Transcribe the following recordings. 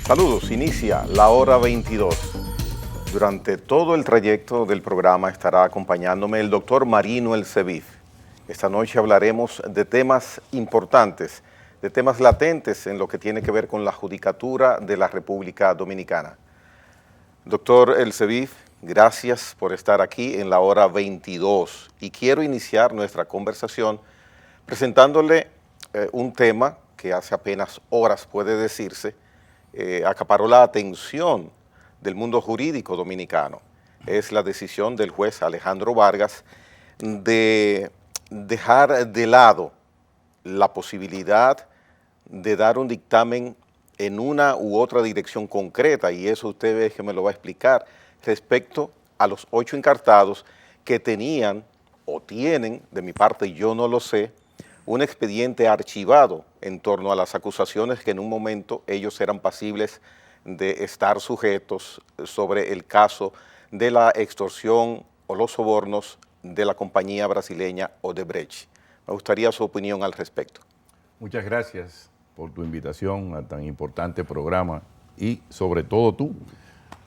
Saludos, inicia la hora 22. Durante todo el trayecto del programa estará acompañándome el doctor Marino El Sevif. Esta noche hablaremos de temas importantes, de temas latentes en lo que tiene que ver con la judicatura de la República Dominicana. Doctor El Sevif, gracias por estar aquí en la hora 22 y quiero iniciar nuestra conversación presentándole un tema que hace apenas horas, puede decirse, acaparó la atención del mundo jurídico dominicano. Es la decisión del juez Alejandro Vargas de dejar de lado la posibilidad de dar un dictamen en una u otra dirección concreta, y eso usted ve que me lo va a explicar, respecto a los 8 encartados que tenían o tienen, de mi parte yo no lo sé, un expediente archivado en torno a las acusaciones que en un momento ellos eran pasibles de estar sujetos sobre el caso de la extorsión o los sobornos de la compañía brasileña Odebrecht. Me gustaría su opinión al respecto. Muchas gracias por tu invitación a tan importante programa y sobre todo tú,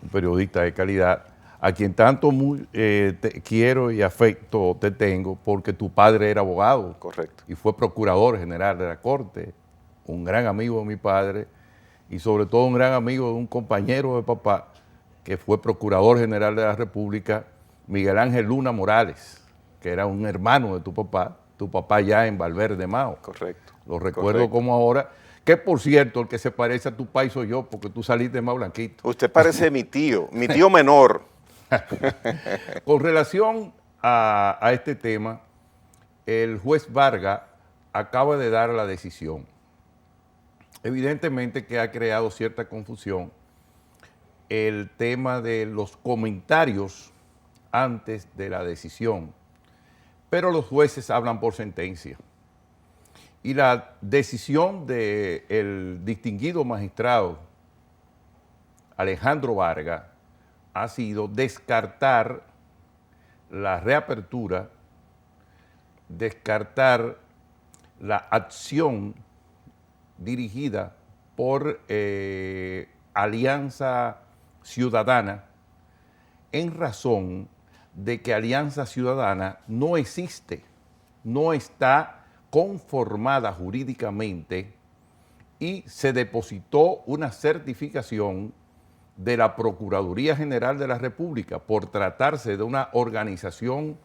un periodista de calidad, a quien tanto te quiero y afecto te tengo porque tu padre era abogado. Correcto. Y fue procurador general de la Corte, un gran amigo de mi padre y sobre todo un gran amigo de un compañero de papá que fue procurador general de la República, Miguel Ángel Luna Morales, que era un hermano de tu papá ya en Valverde Mao. Correcto. Lo recuerdo como ahora, que por cierto, el que se parece a tu país soy yo, porque tú saliste más blanquito. Usted parece mi tío menor. Con relación a este tema, el juez Vargas acaba de dar la decisión. Evidentemente que ha creado cierta confusión el tema de los comentarios antes de la decisión, pero los jueces hablan por sentencia. Y la decisión del distinguido magistrado Alejandro Vargas ha sido descartar la reapertura, descartar la acción dirigida por Alianza Ciudadana en razón de que Alianza Ciudadana no existe, no está conformada jurídicamente y se depositó una certificación de la Procuraduría General de la República por tratarse de una organización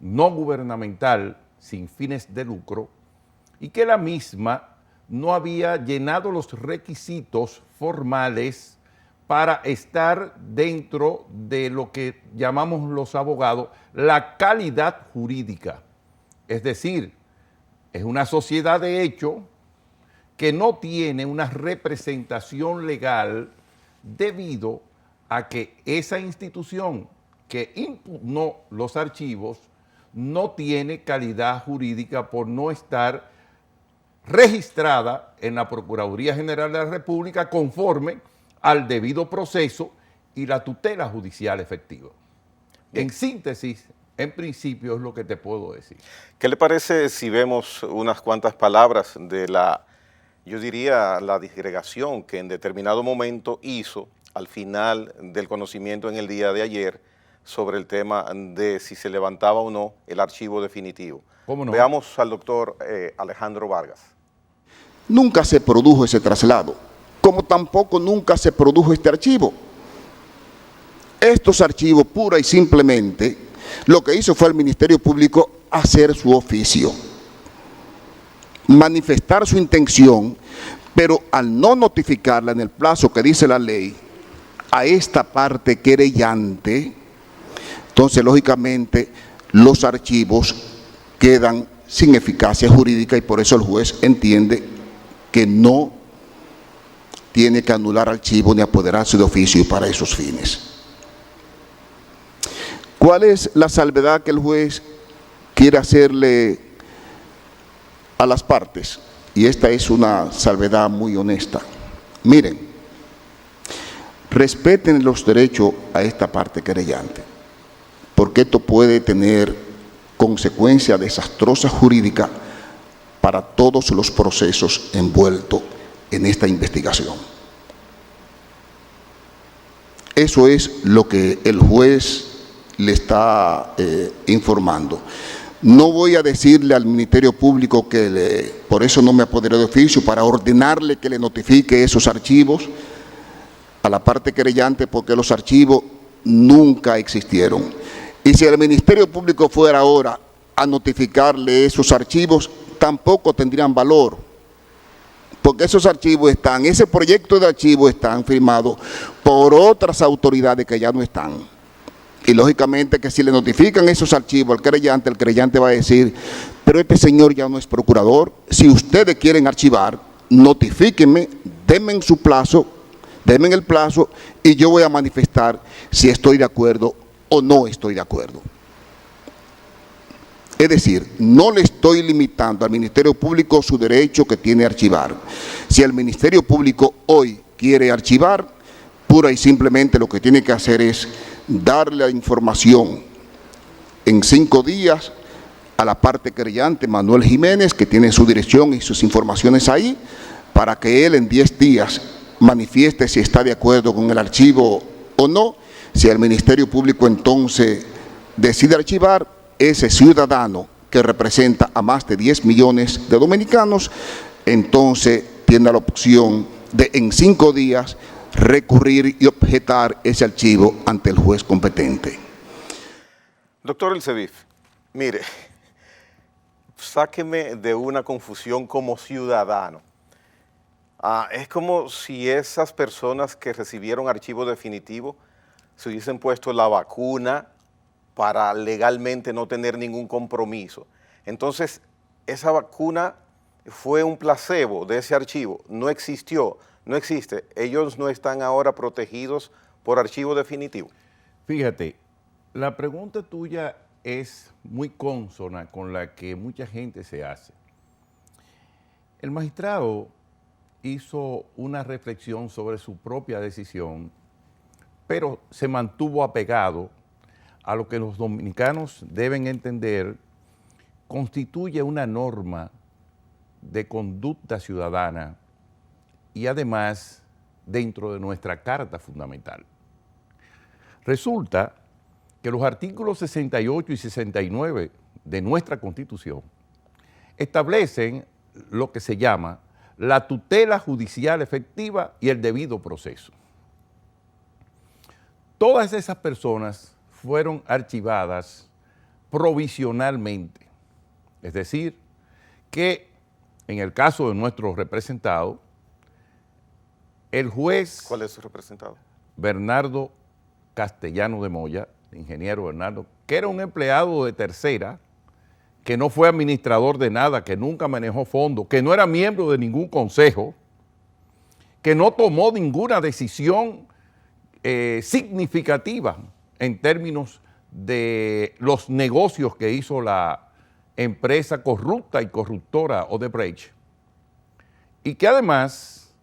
no gubernamental sin fines de lucro y que la misma no había llenado los requisitos formales para estar dentro de lo que llamamos los abogados la calidad jurídica. Es decir, es una sociedad de hecho que no tiene una representación legal debido a que esa institución que impugnó los archivos no tiene calidad jurídica por no estar registrada en la Procuraduría General de la República conforme al debido proceso y la tutela judicial efectiva. En síntesis, en principio es lo que te puedo decir. ¿Qué le parece si vemos unas cuantas palabras de yo diría, la disgregación que en determinado momento hizo al final del conocimiento en el día de ayer sobre el tema de si se levantaba o no el archivo definitivo? ¿Cómo no? Veamos al doctor Alejandro Vargas. Nunca se produjo ese traslado, como tampoco nunca se produjo este archivo. Estos archivos, pura y simplemente, lo que hizo fue el Ministerio Público hacer su oficio, manifestar su intención, pero al no notificarla en el plazo que dice la ley a esta parte querellante, entonces lógicamente los archivos quedan sin eficacia jurídica y por eso el juez entiende que no tiene que anular archivo ni apoderarse de oficio para esos fines. ¿Cuál es la salvedad que el juez quiere hacerle a las partes? Y esta es una salvedad muy honesta. Miren, respeten los derechos a esta parte querellante, porque esto puede tener consecuencias desastrosas jurídicas para todos los procesos envueltos en esta investigación. Eso es lo que el juez le está informando. No voy a decirle al Ministerio Público por eso no me apoderé de oficio, para ordenarle que le notifique esos archivos a la parte querellante, porque los archivos nunca existieron. Y si el Ministerio Público fuera ahora a notificarle esos archivos, tampoco tendrían valor, porque esos archivos ese proyecto de archivo están firmados por otras autoridades que ya no están. Y lógicamente que si le notifican esos archivos al querellante, el querellante va a decir, pero este señor ya no es procurador, si ustedes quieren archivar, notifíquenme, denme en su plazo, denme en el plazo y yo voy a manifestar si estoy de acuerdo o no estoy de acuerdo. Es decir, no le estoy limitando al Ministerio Público su derecho que tiene a archivar. Si el Ministerio Público hoy quiere archivar, pura y simplemente lo que tiene que hacer es darle la información en 5 días a la parte querellante, Manuel Jiménez, que tiene su dirección y sus informaciones ahí, para que él en 10 días manifieste si está de acuerdo con el archivo o no. Si el Ministerio Público entonces decide archivar, ese ciudadano que representa a más de 10 millones de dominicanos, entonces tiene la opción de en 5 días recurrir y objetar ese archivo ante el juez competente. Doctor El Sevif, mire, sáqueme de una confusión como ciudadano. Es como si esas personas que recibieron archivo definitivo se hubiesen puesto la vacuna para legalmente no tener ningún compromiso. Entonces, esa vacuna fue un placebo de ese archivo, no existió, no existe. Ellos no están ahora protegidos por archivo definitivo. Fíjate, la pregunta tuya es muy consona con la que mucha gente se hace. El magistrado hizo una reflexión sobre su propia decisión, pero se mantuvo apegado a lo que los dominicanos deben entender constituye una norma de conducta ciudadana y además dentro de nuestra Carta Fundamental. Resulta que los artículos 68 y 69 de nuestra Constitución establecen lo que se llama la tutela judicial efectiva y el debido proceso. Todas esas personas fueron archivadas provisionalmente, es decir, que en el caso de nuestro representado, el juez... ¿Cuál es su representado? Bernardo Castellano de Moya, ingeniero Bernardo, que era un empleado de tercera, que no fue administrador de nada, que nunca manejó fondos, que no era miembro de ningún consejo, que no tomó ninguna decisión significativa en términos de los negocios que hizo la empresa corrupta y corruptora Odebrecht, y que además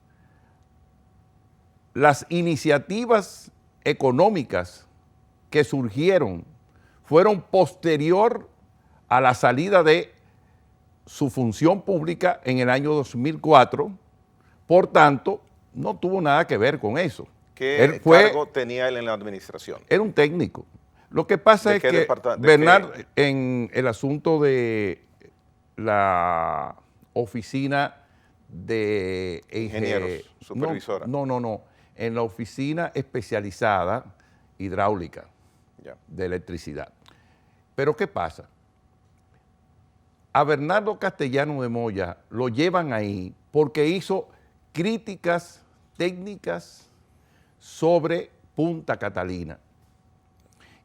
las iniciativas económicas que surgieron fueron posterior a la salida de su función pública en el año 2004, por tanto, no tuvo nada que ver con eso. ¿Qué cargo tenía él en la administración? Era un técnico. Lo que pasa es que Bernardo, en el asunto de la oficina de ingenieros, supervisora. No, en la oficina especializada hidráulica de electricidad. Pero ¿qué pasa? A Bernardo Castellano de Moya lo llevan ahí porque hizo críticas técnicas sobre Punta Catalina.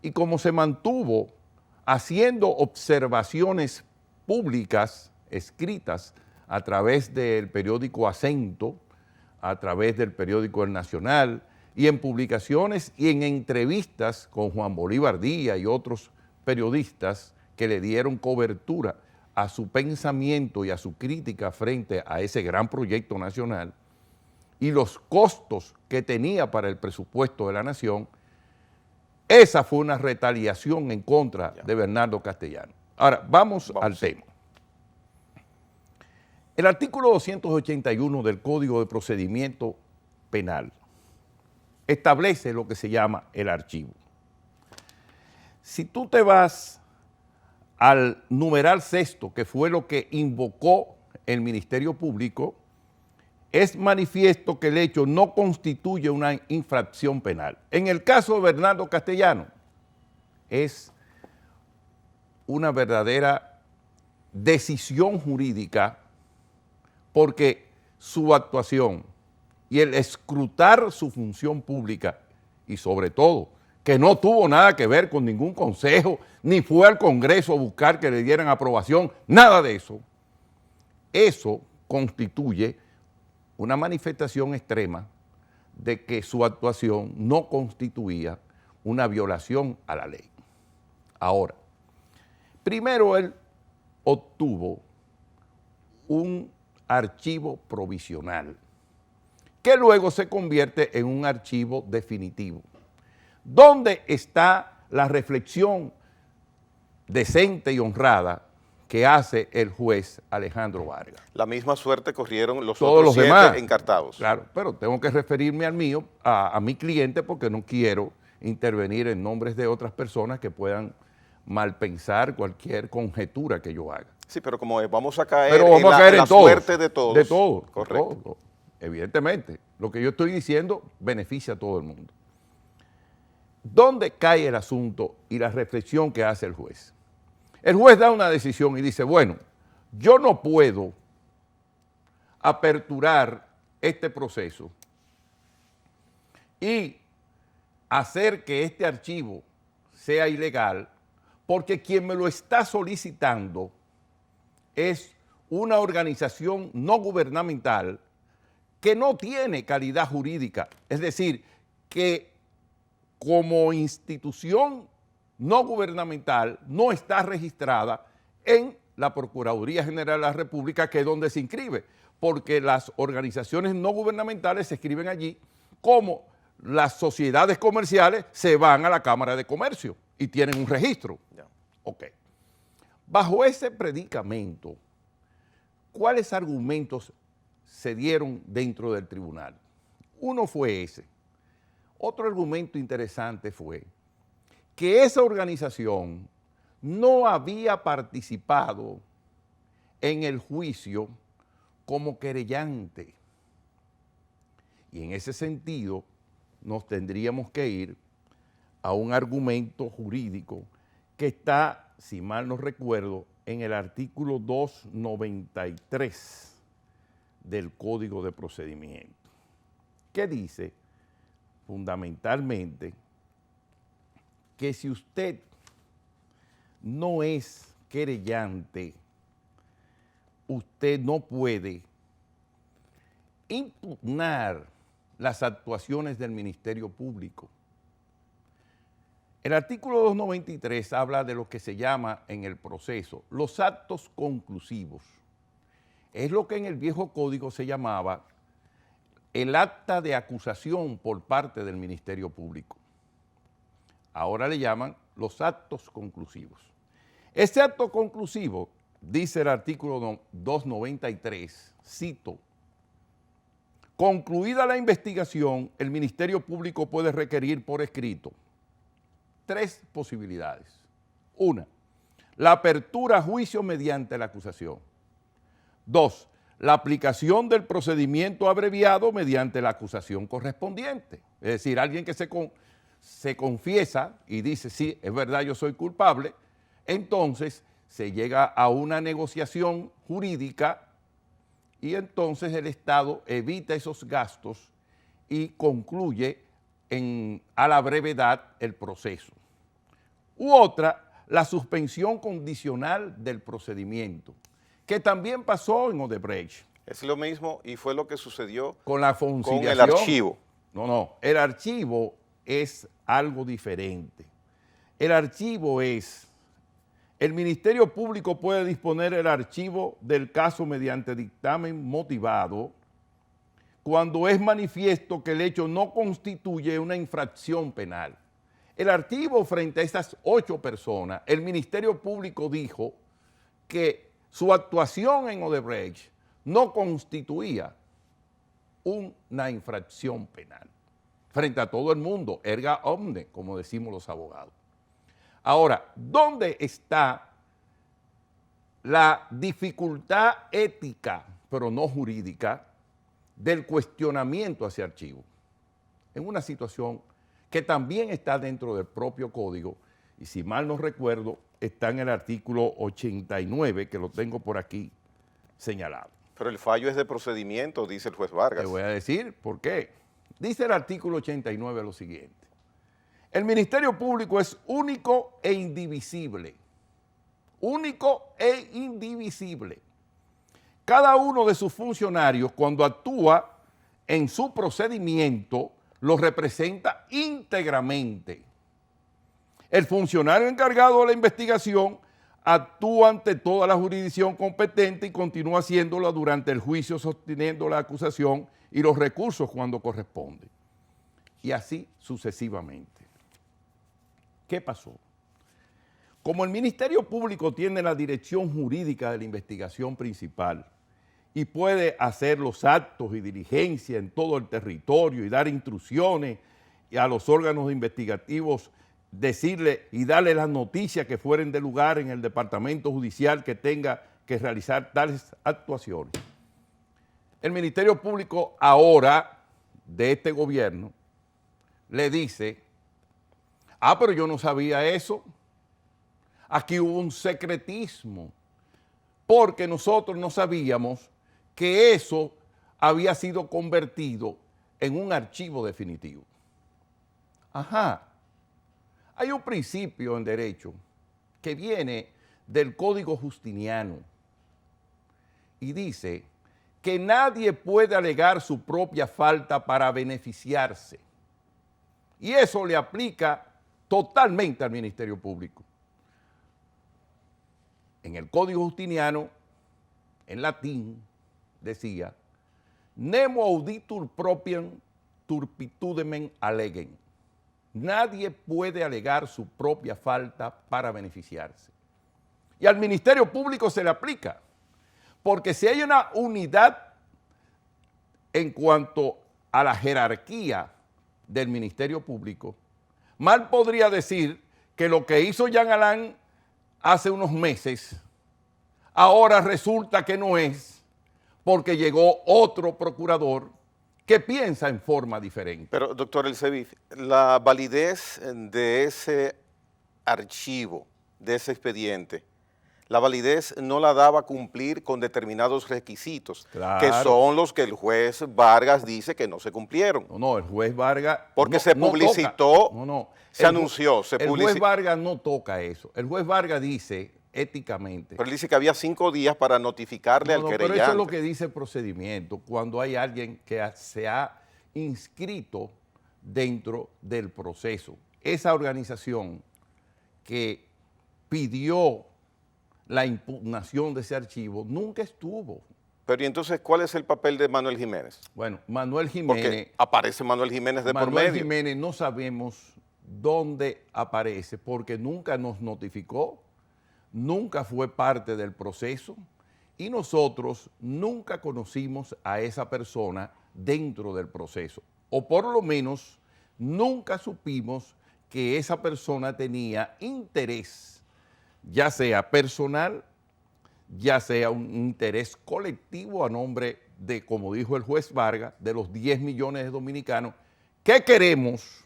Y como se mantuvo haciendo observaciones públicas escritas a través del periódico Acento, a través del periódico El Nacional, y en publicaciones y en entrevistas con Juan Bolívar Díaz y otros periodistas que le dieron cobertura a su pensamiento y a su crítica frente a ese gran proyecto nacional y los costos que tenía para el presupuesto de la nación, esa fue una retaliación en contra de Bernardo Castellano. Ahora, vamos al tema. El artículo 281 del Código de Procedimiento Penal establece lo que se llama el archivo. Si tú te vas al numeral sexto, que fue lo que invocó el Ministerio Público, es manifiesto que el hecho no constituye una infracción penal. En el caso de Bernardo Castellano, es una verdadera decisión jurídica porque su actuación y el escrutar su función pública y sobre todo que no tuvo nada que ver con ningún consejo, ni fue al Congreso a buscar que le dieran aprobación, nada de eso. Eso constituye una manifestación extrema de que su actuación no constituía una violación a la ley. Ahora, primero él obtuvo un archivo provisional, que luego se convierte en un archivo definitivo. ¿Dónde está la reflexión decente y honrada que hace el juez Alejandro Vargas? La misma suerte corrieron los Todos otros los 7 demás encartados. Claro, pero tengo que referirme al mío, a mi cliente, porque no quiero intervenir en nombres de otras personas que puedan malpensar cualquier conjetura que yo haga. Sí, pero como vamos a caer Pero vamos en a caer la en todos, suerte de todos. De todos. Correcto. De todos. Evidentemente, lo que yo estoy diciendo beneficia a todo el mundo. ¿Dónde cae el asunto y la reflexión que hace el juez? El juez da una decisión y dice, bueno, yo no puedo aperturar este proceso y hacer que este archivo sea ilegal porque quien me lo está solicitando es una organización no gubernamental que no tiene calidad jurídica, es decir, que como institución no gubernamental no está registrada en la Procuraduría General de la República, que es donde se inscribe, porque las organizaciones no gubernamentales se inscriben allí como las sociedades comerciales se van a la Cámara de Comercio y tienen un registro. Ok. Bajo ese predicamento, ¿cuáles argumentos se dieron dentro del tribunal? Uno fue ese. Otro argumento interesante fue que esa organización no había participado en el juicio como querellante. Y en ese sentido nos tendríamos que ir a un argumento jurídico que está, si mal no recuerdo, en el artículo 293 del Código de Procedimiento, que dice fundamentalmente que si usted no es querellante, usted no puede impugnar las actuaciones del Ministerio Público. El artículo 293 habla de lo que se llama en el proceso los actos conclusivos. Es lo que en el viejo código se llamaba el acta de acusación por parte del Ministerio Público. Ahora le llaman los actos conclusivos. Ese acto conclusivo, dice el artículo 293, cito, concluida la investigación, el Ministerio Público puede requerir por escrito 3 posibilidades. Una, la apertura a juicio mediante la acusación. 2, la aplicación del procedimiento abreviado mediante la acusación correspondiente. Es decir, alguien que se confiesa y dice, sí, es verdad, yo soy culpable, entonces se llega a una negociación jurídica y entonces el Estado evita esos gastos y concluye a la brevedad el proceso. U otra, la suspensión condicional del procedimiento, que también pasó en Odebrecht. Es lo mismo y fue lo que sucedió con la con conciliación. el archivo. No, el archivo es algo diferente. El archivo es, el Ministerio Público puede disponer el archivo del caso mediante dictamen motivado cuando es manifiesto que el hecho no constituye una infracción penal. El archivo frente a estas 8 personas, el Ministerio Público dijo que su actuación en Odebrecht no constituía una infracción penal. frente a todo el mundo, erga omne, como decimos los abogados. Ahora, ¿dónde está la dificultad ética, pero no jurídica, del cuestionamiento a ese archivo? En una situación que también está dentro del propio código, y si mal no recuerdo, está en el artículo 89, que lo tengo por aquí señalado. Pero el fallo es de procedimiento, dice el juez Vargas. Te voy a decir por qué. Dice el artículo 89 lo siguiente: el Ministerio Público es único e indivisible. Único e indivisible. Cada uno de sus funcionarios, cuando actúa en su procedimiento, lo representa íntegramente. El funcionario encargado de la investigación actúa ante toda la jurisdicción competente y continúa haciéndolo durante el juicio, sosteniendo la acusación y los recursos cuando corresponde. Y así sucesivamente. ¿Qué pasó? Como el Ministerio Público tiene la dirección jurídica de la investigación principal y puede hacer los actos y diligencias en todo el territorio y dar instrucciones a los órganos investigativos, decirle y darle las noticias que fueren de lugar en el departamento judicial que tenga que realizar tales actuaciones. El Ministerio Público ahora, de este gobierno, le dice: ah, pero yo no sabía eso. Aquí hubo un secretismo, porque nosotros no sabíamos que eso había sido convertido en un archivo definitivo. Ajá. Hay un principio en derecho que viene del Código Justiniano y dice que nadie puede alegar su propia falta para beneficiarse. Y eso le aplica totalmente al Ministerio Público. En el Código Justiniano, en latín, decía: nemo auditur propiam turpitudinem allegem. Nadie puede alegar su propia falta para beneficiarse. Y al Ministerio Público se le aplica, porque si hay una unidad en cuanto a la jerarquía del Ministerio Público, mal podría decir que lo que hizo Jean Alain hace unos meses, ahora resulta que no es, porque llegó otro procurador que piensa en forma diferente. Pero, doctor El Sevif, la validez de ese archivo, de ese expediente, la validez no la daba cumplir con determinados requisitos, Claro. que son los que el juez Vargas dice que no se cumplieron. No, el juez Vargas... Porque no, se publicitó, se anunció, se publicitó. El juez publicitó. Vargas no toca eso. El juez Vargas dice, éticamente... Pero él dice que había 5 días para notificarle al querellante. Pero eso es lo que dice el procedimiento, cuando hay alguien que se ha inscrito dentro del proceso. Esa organización que pidió la impugnación de ese archivo nunca estuvo. Pero ¿y entonces cuál es el papel de Manuel Jiménez? Bueno, Manuel Jiménez... Porque aparece Manuel Jiménez de por medio. Manuel Jiménez no sabemos dónde aparece porque nunca nos notificó, nunca fue parte del proceso y nosotros nunca conocimos a esa persona dentro del proceso. O por lo menos nunca supimos que esa persona tenía interés, ya sea personal, ya sea un interés colectivo a nombre de, como dijo el juez Vargas, de los 10 millones de dominicanos, que queremos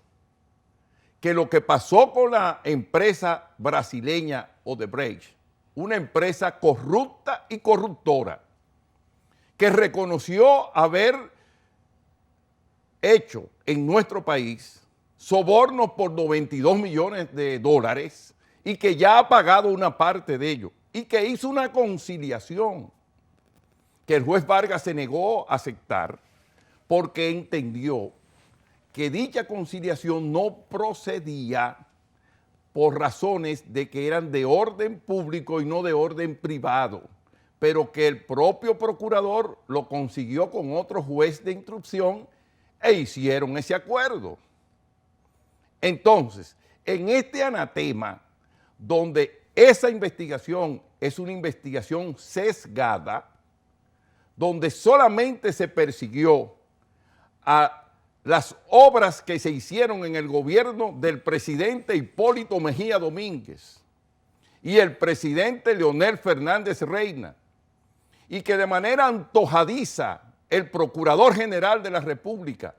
que lo que pasó con la empresa brasileña Odebrecht, una empresa corrupta y corruptora, que reconoció haber hecho en nuestro país sobornos por 92 millones de dólares y que ya ha pagado una parte de ello y que hizo una conciliación que el juez Vargas se negó a aceptar porque entendió que dicha conciliación no procedía por razones de que eran de orden público y no de orden privado, pero que el propio procurador lo consiguió con otro juez de instrucción e hicieron ese acuerdo. Entonces, en este anatema, donde esa investigación es una investigación sesgada, donde solamente se persiguió a las obras que se hicieron en el gobierno del presidente Hipólito Mejía Domínguez y el presidente Leonel Fernández Reina, y que de manera antojadiza el Procurador General de la República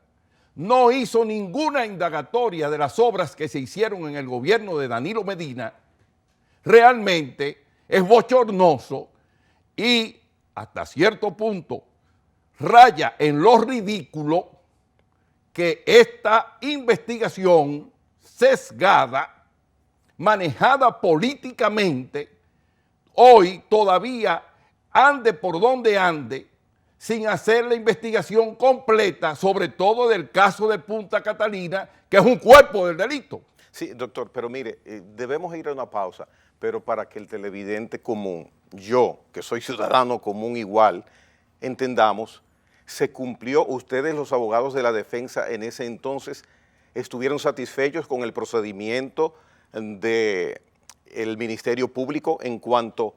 no hizo ninguna indagatoria de las obras que se hicieron en el gobierno de Danilo Medina, realmente es bochornoso y hasta cierto punto raya en lo ridículo que esta investigación sesgada, manejada políticamente, hoy todavía ande por donde ande, sin hacer la investigación completa, sobre todo del caso de Punta Catalina, que es un cuerpo del delito. Sí, doctor, pero mire, debemos ir a una pausa, pero para que el televidente común, yo, que soy ciudadano común igual, entendamos, se cumplió, ustedes los abogados de la defensa en ese entonces, estuvieron satisfechos con el procedimiento del Ministerio Público en cuanto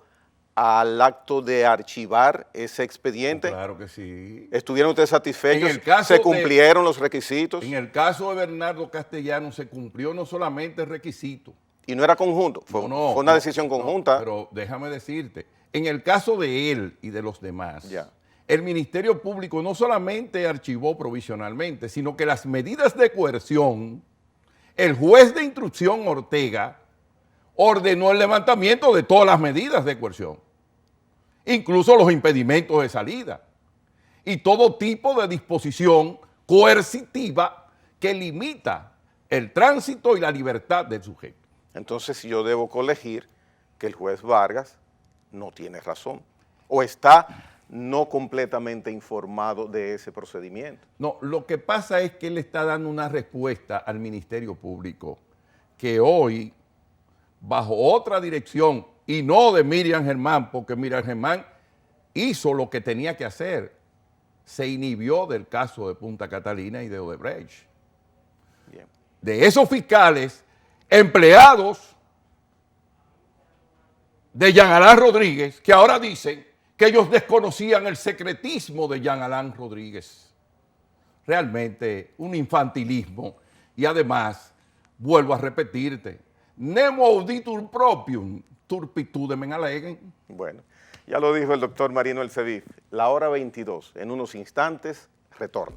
al acto de archivar ese expediente. Claro que sí. ¿Estuvieron ustedes satisfechos? En el caso ¿Se cumplieron los requisitos? En el caso de Bernardo Castellano se cumplió no solamente el requisito. Y no era conjunto, fue una decisión conjunta. Pero déjame decirte, en el caso de él y de los demás, ya, el Ministerio Público no solamente archivó provisionalmente, sino que las medidas de coerción, el juez de instrucción Ortega ordenó el levantamiento de todas las medidas de coerción, incluso los impedimentos de salida y todo tipo de disposición coercitiva que limita el tránsito y la libertad del sujeto. Entonces yo debo colegir que el juez Vargas no tiene razón o está no completamente informado de ese procedimiento. No, lo que pasa es que él está dando una respuesta al Ministerio Público que hoy, bajo otra dirección y no de Miriam Germán, porque Miriam Germán hizo lo que tenía que hacer, se inhibió del caso de Punta Catalina y de Odebrecht. Bien. De esos fiscales empleados de Jean Alain Rodríguez, que ahora dicen que ellos desconocían el secretismo de Jean Alain Rodríguez. Realmente un infantilismo y además, vuelvo a repetirte, nemo auditur proprium, turpitudem alegem. Bueno, ya lo dijo el doctor Marino El Sevif, la hora 22, en unos instantes retorna.